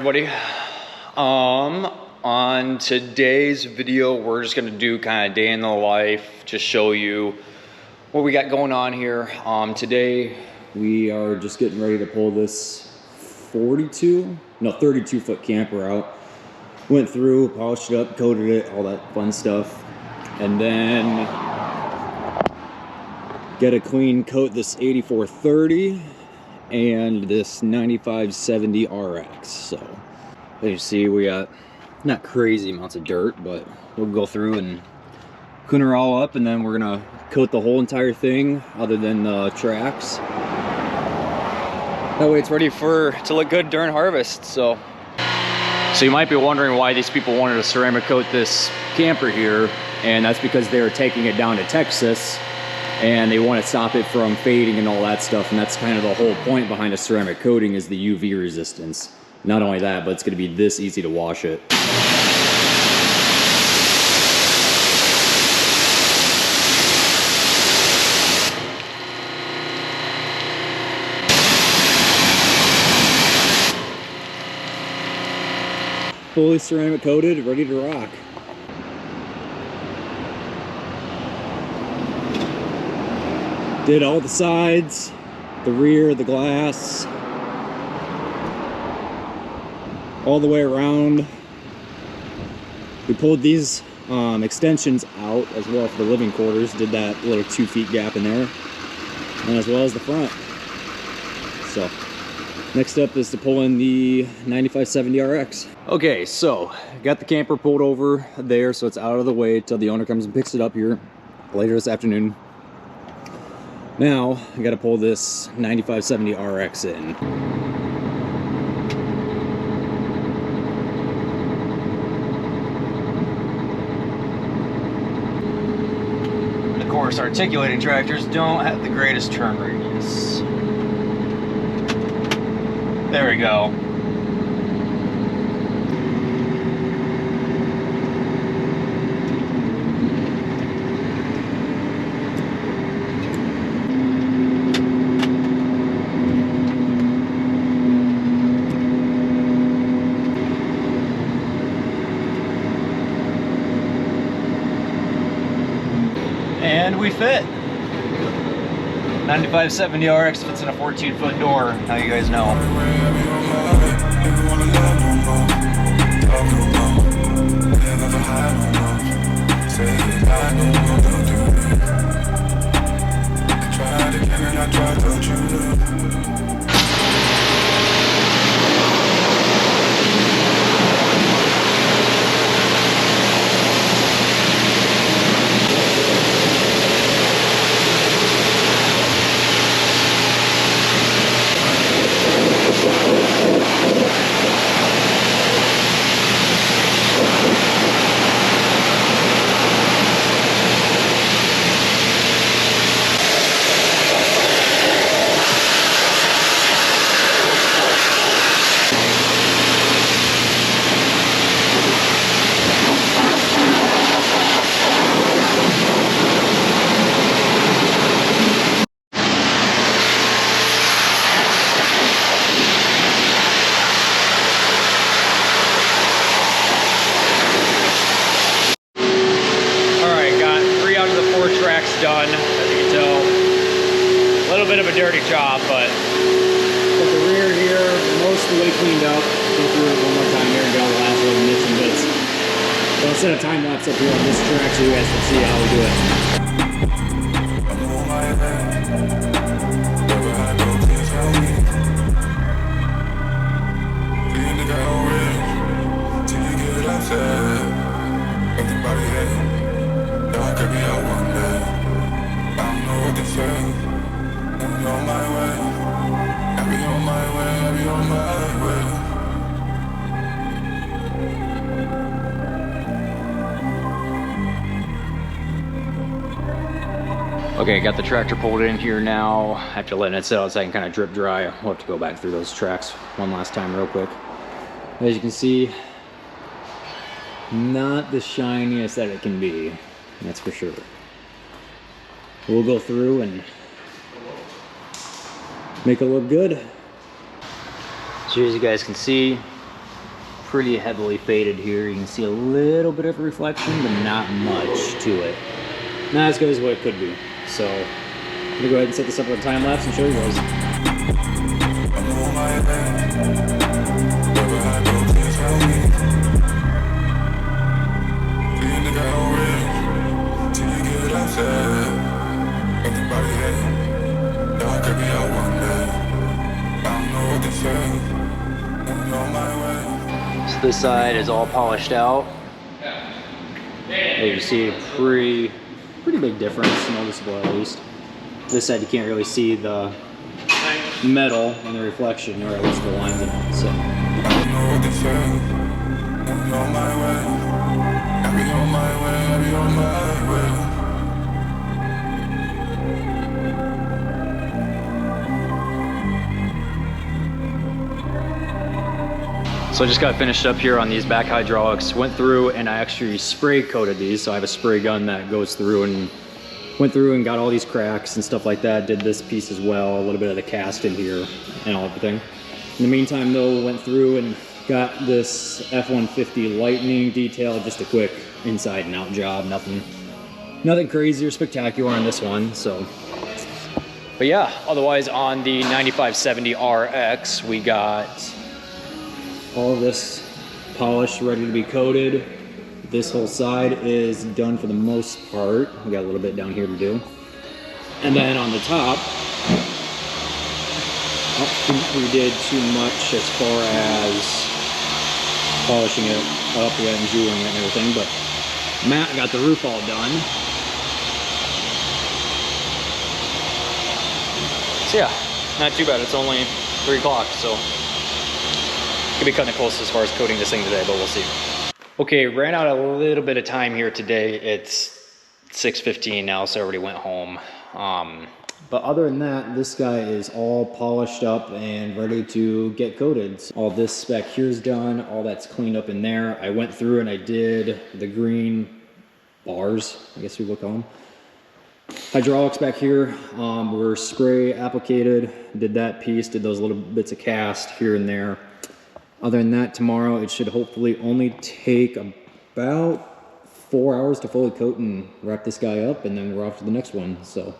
everybody. On today's video, we're just gonna do kind of day in the life, just show you what we got going on here. Today we are just getting ready to pull this 32 foot camper out. Went through, polished it up, coated it, all that fun stuff, and then get a clean coat this 8430 and this 9570 RX. So as you see, we got not crazy amounts of dirt, but we'll go through and clean her all up, and then we're gonna coat the whole entire thing other than the tracks. That way it's ready to look good during harvest. So you might be wondering why these people wanted to ceramic coat this camper here, and that's because they were taking it down to Texas and they want to stop it from fading and all that stuff. And that's kind of the whole point behind a ceramic coating, is the UV resistance. Not only that, but it's going to be this easy to wash it. Fully ceramic coated, ready to rock. Did all the sides, the rear, the glass, all the way around. We pulled these extensions out as well for the living quarters. Did that little 2 feet gap in there, and as well as the front. So next up is to pull in the 9570 RX. Okay, so got the camper pulled over there, so it's out of the way till the owner comes and picks it up here later this afternoon. Now I got to pull this 9570 RX in. And of course, articulating tractors don't have the greatest turn radius. There we go. And we fit. 9570 RX fits in a 14-foot door. How you guys know? Done, as you can tell. A little bit of a dirty job, but got the rear here most of the way cleaned up. Go through it one more time here and get all the last little nits and bits. So I'll set a time lapse up here on this track so you guys can see how we do it. Okay, got the tractor pulled in here now. After letting it sit outside and kind of drip dry, we'll have to go back through those tracks one last time real quick. As you can see, not the shiniest that it can be, that's for sure. We'll go through and make it look good. So as you guys can see, pretty heavily faded here. You can see a little bit of reflection, but not much to it. Not as good as what it could be. So I'm gonna go ahead and set this up with a time lapse and show you guys. So this side is all polished out. You can see a pretty big difference, noticeable at least. This side you can't really see the metal and the reflection, or at least the lines in it. So. So I just got finished up here on these back hydraulics. Went through and I actually spray coated these. So I have a spray gun that goes through and went through and got all these cracks and stuff like that. Did this piece as well, a little bit of the cast in here and everything. In the meantime though, went through and got this F-150 Lightning detail, just a quick inside and out job. Nothing crazy or spectacular on this one. So, but yeah, otherwise on the 9570 RX, we got all of this polished, ready to be coated. This whole side is done for the most part. We got a little bit down here to do. And then on the top, I don't think we did too much as far as polishing it up yet and jeweling it and everything, but Matt got the roof all done. So yeah, not too bad. It's only 3 o'clock, so could be cutting it close as far as coating this thing today, but we'll see. Okay, ran out a little bit of time here today. It's 6:15 now, so I already went home. But other than that, this guy is all polished up and ready to get coated. All this back here is done, all that's cleaned up in there. I went through and I did the green bars, I guess we would call them. Hydraulics back here were spray applicated, did that piece, did those little bits of cast here and there. Other than that, tomorrow it should hopefully only take about 4 hours to fully coat and wrap this guy up, and then we're off to the next one. So.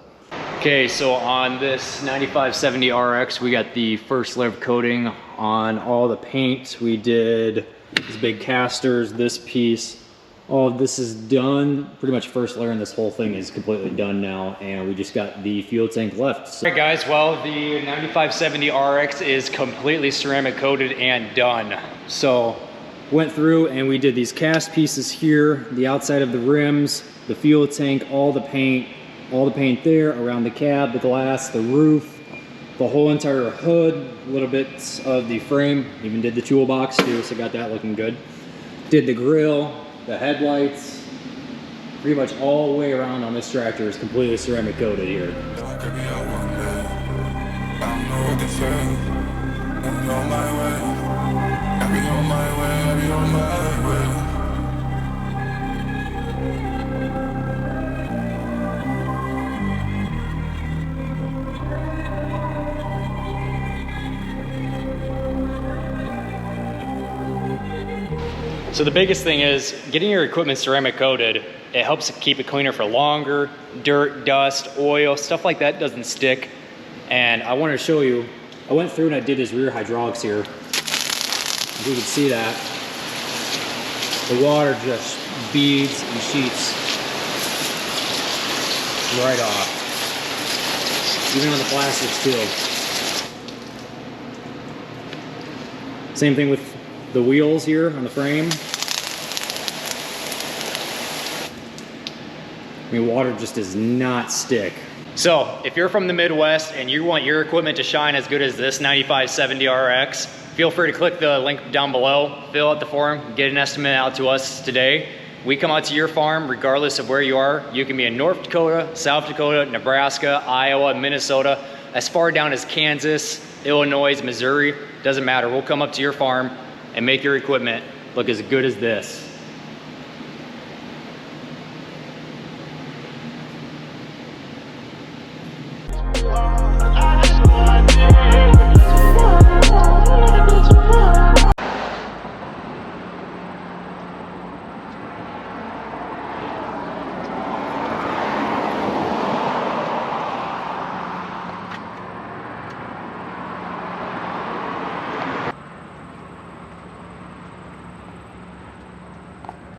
Okay, so on this 9570 RX, we got the first layer of coating on all the paint. We did these big casters, this piece. All of this is done. Pretty much first layer in this whole thing is completely done now, and we just got the fuel tank left. So. All right guys, well, the 9570 RX is completely ceramic coated and done. So went through and we did these cast pieces here, the outside of the rims, the fuel tank, all the paint there around the cab, the glass, the roof, the whole entire hood, little bits of the frame, even did the toolbox too, so got that looking good. Did the grill, the headlights, pretty much all the way around on this tractor is completely ceramic coated here. So the biggest thing is getting your equipment ceramic coated. It helps keep it cleaner for longer. Dirt, dust, oil, stuff like that doesn't stick. And I wanted to show you, I went through and I did his rear hydraulics here. If you can see that, the water just beads and sheets right off. Even on the plastics too. Same thing with the wheels here on the frame. I mean, water just does not stick. So if you're from the Midwest and you want your equipment to shine as good as this 9570 RX, feel free to click the link down below, fill out the form, get an estimate out to us today. We come out to your farm regardless of where you are. You can be in North Dakota, South Dakota, Nebraska, Iowa, Minnesota, as far down as Kansas, Illinois, Missouri, doesn't matter. We'll come up to your farm and make your equipment look as good as this.